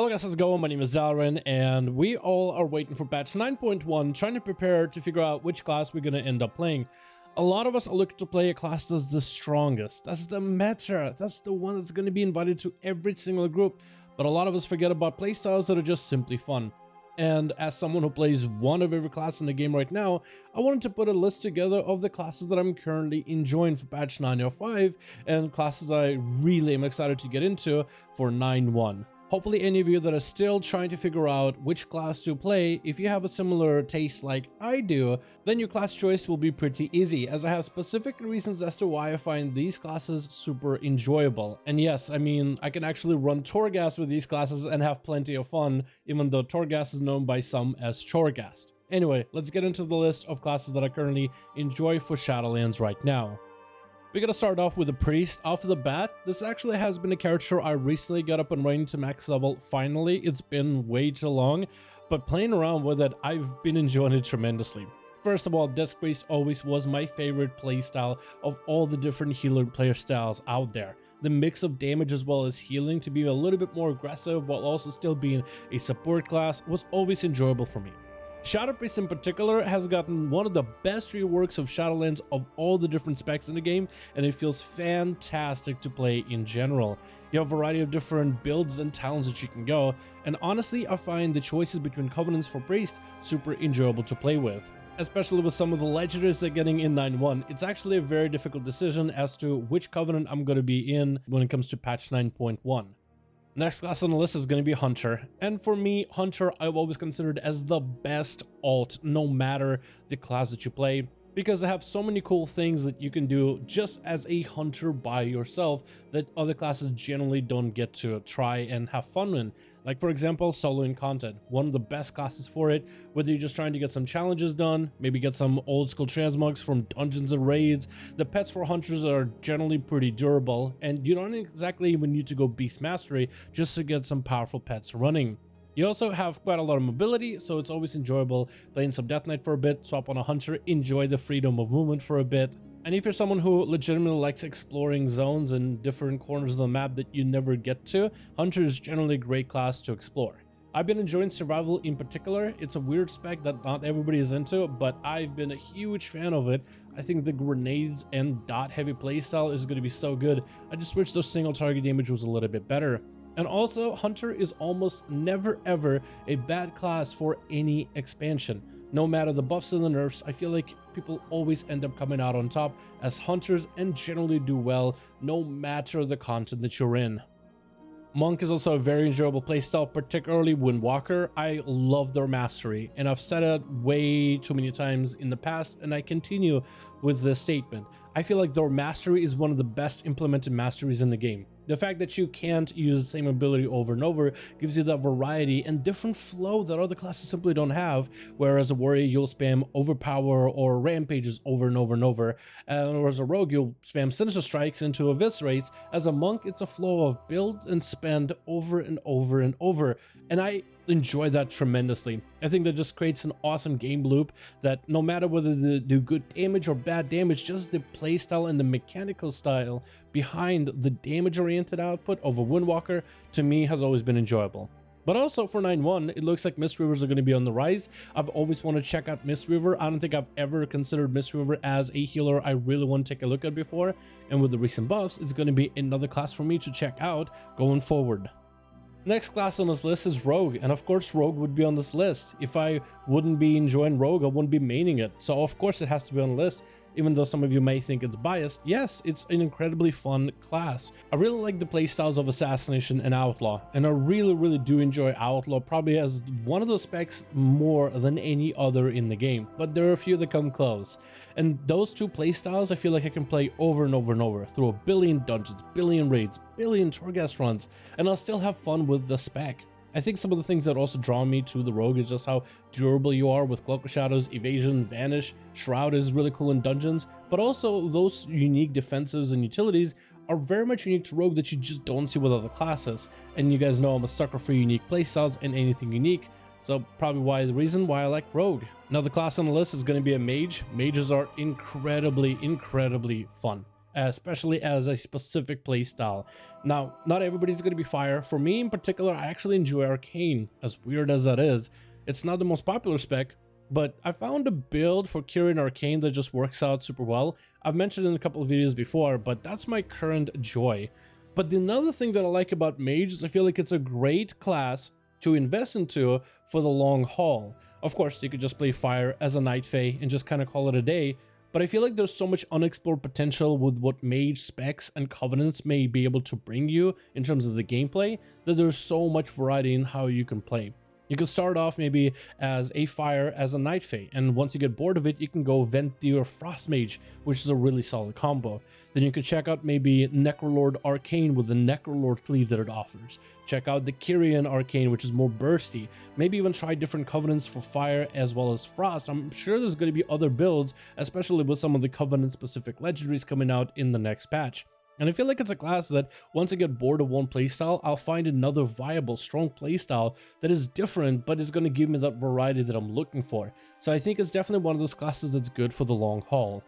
Hello guys, how's it going? My name is Dalaran, and we all are waiting for patch 9.1, trying to prepare to figure out which class we're going to end up playing. A lot of us are looking to play a class that's the strongest, that's the meta, that's the one that's going to be invited to every single group, but a lot of us forget about playstyles that are just simply fun. And as someone who plays one of every class in the game right now, I wanted to put a list together of the classes that I'm currently enjoying for patch 9.0.5 and classes I really am excited to get into for 9.1. Hopefully any of you that are still trying to figure out which class to play, if you have a similar taste like I do, then your class choice will be pretty easy, as I have specific reasons as to why I find these classes super enjoyable. And yes, I mean, I can actually run Torghast with these classes and have plenty of fun, even though Torghast is known by some as Chorghast. Anyway, let's get into the list of classes that I currently enjoy for Shadowlands right now. We're gonna start off with a priest off the bat. This actually has been a character I recently got up and running to max level. Finally, it's been way too long, but playing around with it, I've been enjoying it tremendously. First of all, Death Priest always was my favorite playstyle of all the different healer player styles out there. The mix of damage as well as healing to be a little bit more aggressive while also still being a support class was always enjoyable for me. Shadow Priest in particular has gotten one of the best reworks of Shadowlands of all the different specs in the game, and it feels fantastic to play in general. You have a variety of different builds and talents that you can go, and honestly I find the choices between Covenants for Priest super enjoyable to play with. Especially with some of the legendaries they're getting in 9.1, it's actually a very difficult decision as to which Covenant I'm going to be in when it comes to patch 9.1. Next class on the list is going to be Hunter, and for me, Hunter I've always considered as the best alt no matter the class that you play, because they have so many cool things that you can do just as a hunter by yourself that other classes generally don't get to try and have fun in. Like for example, soloing content, one of the best classes for it, whether you're just trying to get some challenges done, maybe get some old school transmogs from dungeons and raids. The pets for hunters are generally pretty durable, and you don't exactly even need to go beast mastery just to get some powerful pets running. You also have quite a lot of mobility, so it's always enjoyable playing some Death Knight for a bit, swap on a hunter, enjoy the freedom of movement for a bit. And if you're someone who legitimately likes exploring zones and different corners of the map that you never get to, Hunter is generally a great class to explore. I've been enjoying survival in particular. It's a weird spec that not everybody is into, but I've been a huge fan of it. I think the grenades and dot heavy playstyle is going to be so good. I just wish the single target damage was a little bit better. And also, Hunter is almost never ever a bad class for any expansion. No matter the buffs and the nerfs, I feel like people always end up coming out on top as hunters and generally do well no matter the content that you're in. Monk is also a very enjoyable playstyle, particularly Windwalker. I love their mastery, and I've said it way too many times in the past, and I continue with this statement. I feel like their mastery is one of the best implemented masteries in the game. The fact that you can't use the same ability over and over gives you that variety and different flow that other classes simply don't have, whereas a warrior you'll spam overpower or rampages over and over and over, or as a rogue you'll spam sinister strikes into eviscerates. As a monk, it's a flow of build and spend over and over and over, and I enjoy that tremendously. I think that just creates an awesome game loop that no matter whether they do good damage or bad damage, just the playstyle and the mechanical style behind the damage oriented output of a Windwalker to me has always been enjoyable. But also for 9.1, it looks like Mistweavers are going to be on the rise. I've always wanted to check out Mistweaver. I don't think I've ever considered Mistweaver as a healer I really want to take a look at before, and with the recent buffs, it's going to be another class for me to check out going forward. Next class on this list is Rogue, and of course Rogue would be on this list. If I wouldn't be enjoying Rogue, I wouldn't be maining it, so of course it has to be on the list. Even though some of you may think it's biased, yes, it's an incredibly fun class. I really like the playstyles of Assassination and Outlaw, and I really do enjoy Outlaw, probably as one of those specs more than any other in the game, but there are a few that come close. And those two playstyles I feel like I can play over and over and over through a billion dungeons, billion raids, billion Torghast runs, and I'll still have fun with the spec. I think some of the things that also draw me to the Rogue is just how durable you are with Cloak of Shadows, Evasion, Vanish. Shroud is really cool in dungeons, but also those unique defensives and utilities are very much unique to Rogue that you just don't see with other classes. And you guys know I'm a sucker for unique playstyles and anything unique, so probably the reason why I like Rogue. Another class on the list is going to be a Mage. Mages are incredibly fun. especially as a specific playstyle. Now, not everybody's going to be fire. For me in particular, I actually enjoy arcane, as weird as that is. It's not the most popular spec, but I found a build for Kyrian Arcane that just works out super well. I've mentioned it in a couple of videos before, but that's my current joy. But the another thing that I like about Mage is I feel like it's a great class to invest into for the long haul. Of course, you could just play Fire as a Night Fae and just kind of call it a day, but I feel like there's so much unexplored potential with what Mage specs and Covenants may be able to bring you in terms of the gameplay, that there's so much variety in how you can play. You can start off maybe as a Fire, as a Night Fae, and once you get bored of it, you can go Venti or Frost Mage, which is a really solid combo. Then you could check out maybe Necrolord Arcane with the Necrolord cleave that it offers. Check out the Kyrian Arcane, which is more bursty. Maybe even try different Covenants for Fire as well as Frost. I'm sure there's going to be other builds, especially with some of the Covenant-specific legendaries coming out in the next patch. And I feel like it's a class that once I get bored of one playstyle, I'll find another viable, strong playstyle that is different, but is going to give me that variety that I'm looking for. So I think it's definitely one of those classes that's good for the long haul.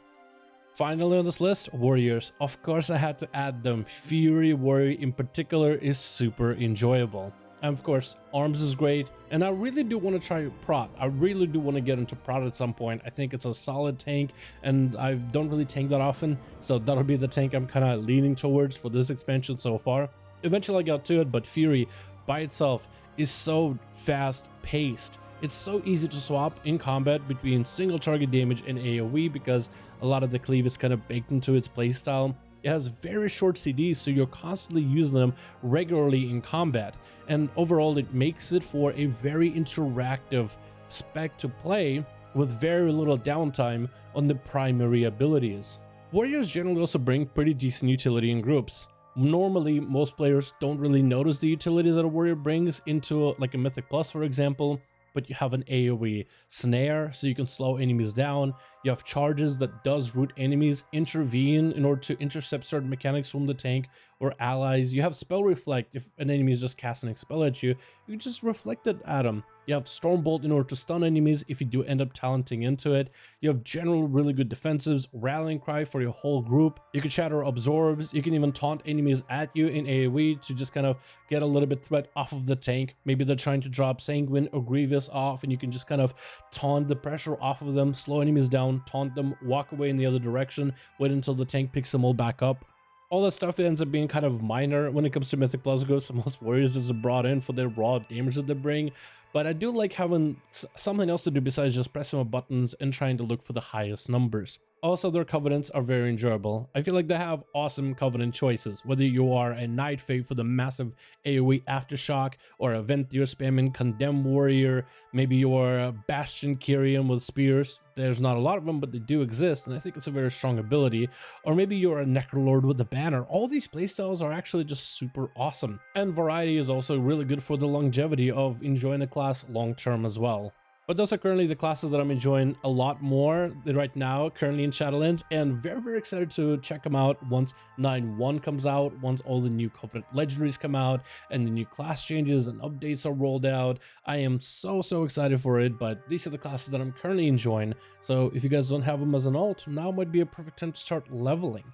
Finally on this list, Warriors. Of course I had to add them. Fury Warrior in particular is super enjoyable. And of course, Arms is great, and I really do want to try Prot. I really do want to get into Prot at some point. I think it's a solid tank, and I don't really tank that often, so that'll be the tank I'm kind of leaning towards for this expansion so far. Eventually I got to it, but Fury by itself is so fast-paced. It's so easy to swap in combat between single target damage and AoE because a lot of the cleave is kind of baked into its playstyle. It has very short CDs, so you're constantly using them regularly in combat, and overall it makes it for a very interactive spec to play with very little downtime on the primary abilities. Warriors generally also bring pretty decent utility in groups. Normally, most players don't really notice the utility that a warrior brings into like a Mythic Plus, for example, but you have an AoE snare, so you can slow enemies down. You have charges that does root enemies, intervene in order to intercept certain mechanics from the tank or allies. You have spell reflect. If an enemy is just casting a spell at you, you can just reflect it at them. You have Stormbolt in order to stun enemies if you do end up talenting into it. You have general really good defensives, Rallying Cry for your whole group. You can shatter absorbs. You can even taunt enemies at you in AoE to just kind of get a little bit threat off of the tank. Maybe they're trying to drop Sanguine or Grievous off, and you can just kind of taunt the pressure off of them, slow enemies down, taunt them, walk away in the other direction, wait until the tank picks them all back up. All that stuff ends up being kind of minor when it comes to Mythic Plus goes. So most warriors is brought in for their raw damage that they bring. But I do like having something else to do besides just pressing my buttons and trying to look for the highest numbers. Also, their Covenants are very enjoyable. I feel like they have awesome Covenant choices, whether you are a Night Fae for the massive AoE Aftershock, or a Venthyr spamming Condemn Warrior, maybe you are a Bastion Kyrian with Spears. There's not a lot of them, but they do exist, and I think it's a very strong ability. Or maybe you're a Necrolord with a Banner. All these playstyles are actually just super awesome. And variety is also really good for the longevity of enjoying a class long term as well. But those are currently the classes that I'm enjoying a lot more right now, currently in Shadowlands, and very, very excited to check them out once 9.1 comes out, once all the new Covenant legendaries come out, and the new class changes and updates are rolled out. I am so excited for it, but these are the classes that I'm currently enjoying, so if you guys don't have them as an alt, now might be a perfect time to start leveling.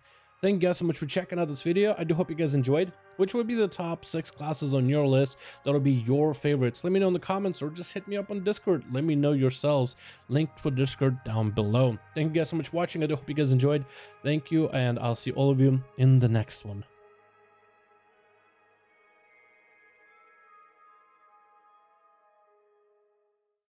Thank you guys so much for checking out this video. I do hope you guys enjoyed. Which would be the top 6 classes on your list that'll be your favorites? Let me know in the comments, or just hit me up on Discord. Let me know yourselves. Link for Discord down below. Thank you guys so much for watching. I do hope you guys enjoyed. Thank you, and I'll see all of you in the next one.